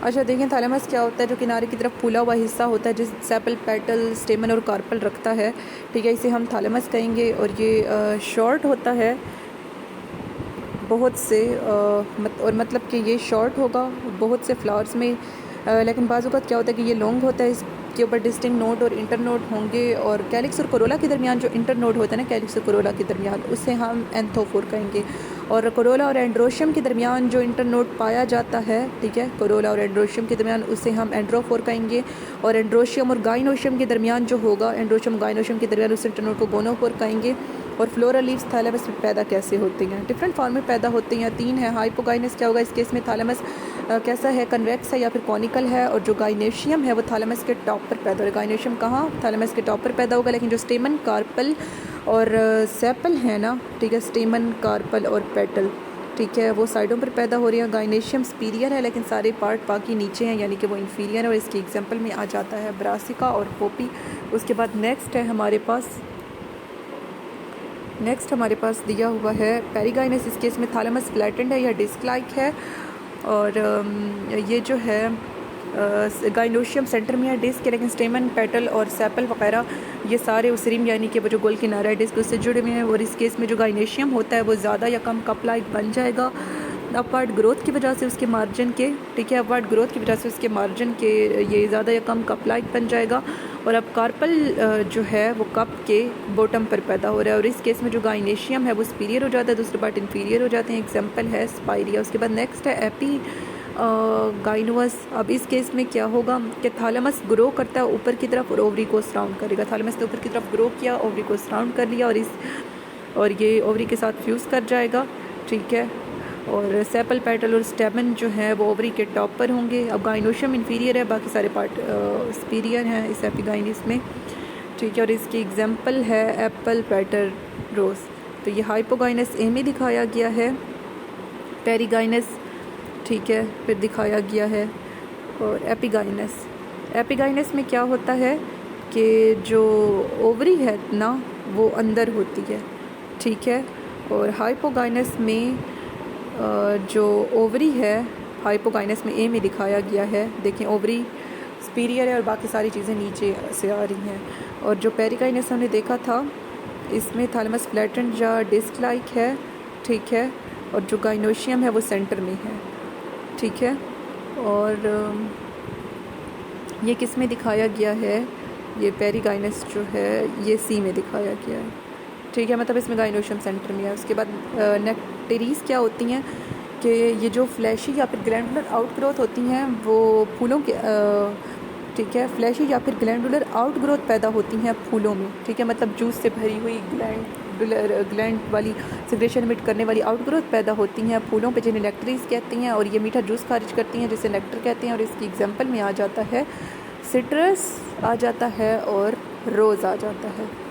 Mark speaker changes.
Speaker 1: अच्छा देखें, थैलेमस क्या होता है? जो किनारे की तरफ फूला हुआ हिस्सा होता है, जिस सेपल, पेटल, स्टेमन और कार्पल रखता है, ठीक है, इसे हम थैलेमस कहेंगे। और ये शॉर्ट होता है बहुत से और मतलब कि ये शॉर्ट होगा बहुत से फ्लावर्स में, लेकिन बाज़ औक़ात क्या होता है कि ये लॉन्ग होता है। इसके ऊपर डिस्टिंक्ट नोड और इंटर नोड होंगे, और कैलिक्स और कोरोला के दरमियान जो इंटर नोड होता है ना, कैलिक्स और कोरोला के दरमियान, उसे हम एंथोफोर कहेंगे। और कोरोला और एंड्रोशियम के दरमियान जो इंटर नोड पाया जाता है, ठीक है, कोरोला और एंड्रोशियम के दरमियान, उसे हम एंड्रोफोर कहेंगे। और एंड्रोशियम और गाइनोशियम के दरमियान जो होगा, एंड्रोशियम गाइनोशियम के दरमियान, उस इंटर नोड को गोनोफोर कहेंगे। और फ्लोरल लीव्स थैलेमस में पैदा कैसे होती हैं? डिफरेंट फॉर्म में पैदा होती हैं। 3 है। हाइपोगाइनस क्या होगा इस केस में? थैलेमस कैसा है? कन्वेक्स है या फिर कॉनिकल है। और जो गाइनेशियम है वो थैलेमस के टॉप पर पैदा होगा। गाइनेशियम कहाँ? थैलेमस के टॉप पर पैदा होगा। लेकिन जो स्टेमन, कार्पल और सेपल है ना, ठीक है, स्टेमन, कार्पल और पेटल, ठीक है, वो साइडों पर पैदा हो रही है। गाइनेशियम सुपीरियर है, लेकिन सारे पार्ट बाकी नीचे हैं, यानी कि वो इन्फीरियर है। और इसकी एग्जांपल में आ जाता है ब्रासिका और पोपी। उसके बाद नेक्स्ट हमारे पास दिया हुआ है पेरिगाइनस। इस केस में थैलेमस फ्लैटेंड है या डिस्क लाइक है। और ये जो है गाइनोशियम सेंटर में है, डिस्क है, लेकिन स्टेमन, पेटल और सेपल वगैरह ये सारे उस रिम, यानी कि वो जो गोल किनारा है डिस्क, उससे जुड़े हुए हैं। और इस केस में जो गाइनेशियम होता है वो ज़्यादा या कम कप लाइक बन जाएगा अपवर्ड ग्रोथ की वजह से उसके मार्जिन के, ठीक है, अपवर्ड ग्रोथ की वजह से उसके मार्जिन के ये ज़्यादा या कम कप लाइक बन जाएगा। और अब कार्पल जो है वो कप के बॉटम पर पैदा हो रहा है। और इस केस में जो गाइनेशियम है वो सुपीरियर हो जाता है, दूसरे पार्ट इन्फीरियर हो जाते हैं। एग्जांपल है स्पाइरिया। उसके बाद नेक्स्ट है एपी गाइनोस। अब इस केस में क्या होगा कि थैलेमस ग्रो करता है ऊपर की तरफ और ओवरी को सराउंड करेगा। थैलेमस ने ऊपर की तरफ ग्रो किया, ओवरी को सराउंड कर लिया, और ये ओवरी के साथ फ्यूज़ कर जाएगा, ठीक है। और सेपल, पेटल और स्टेमन जो है वो ओवरी के टॉप पर होंगे। अब गाइनोशियम इन्फीरियर है, बाकी सारे पार्ट सुपीरियर हैं इस एपिगाइनस में, ठीक है। और इसकी एग्जांपल है एप्पल, पेटर, रोज़। तो ये हाइपोगाइनस ए में दिखाया गया है, पेरिगाइनस, ठीक है, फिर दिखाया गया है। और एपिगाइनस में क्या होता है कि जो ओवरी है ना वो अंदर होती है, ठीक है। और हाइपोगाइनस में जो ओवरी है, हाइपोगाइनस में ए में दिखाया गया है, देखें ओवरी सुपीरियर है और बाकी सारी चीज़ें नीचे से आ रही हैं। और जो पेरिगाइनस हमने देखा था इसमें थैलेमस फ्लैटेंड या डिस्क लाइक है, ठीक है। और जो गाइनोशियम है वो सेंटर में है, ठीक है। और ये किस में दिखाया गया है? ये पेरिगाइनस जो है ये सी में दिखाया गया है, ठीक है, मतलब इसमें गाइनोशियम सेंटर में है। उसके बाद नेक्टेरीज क्या होती हैं कि ये जो फ्लैशी या फिर ग्लैंडुलर आउट ग्रोथ होती हैं वो फूलों के, ठीक है, फ्लैशी या फिर ग्लैंडुलर आउट ग्रोथ पैदा होती हैं फूलों में, ठीक है, मतलब जूस से भरी हुई ग्लैंड वाली सिक्रेशन एमिट करने वाली आउट ग्रोथ पैदा होती हैं फूलों पे, जिन्हें नेक्टरीज कहती हैं। और ये मीठा जूस खारिज करती हैं जिसे नेक्टर कहते हैं। और इसकी एग्जांपल में आ जाता है सिट्रस आ जाता है और रोज़ आ जाता है।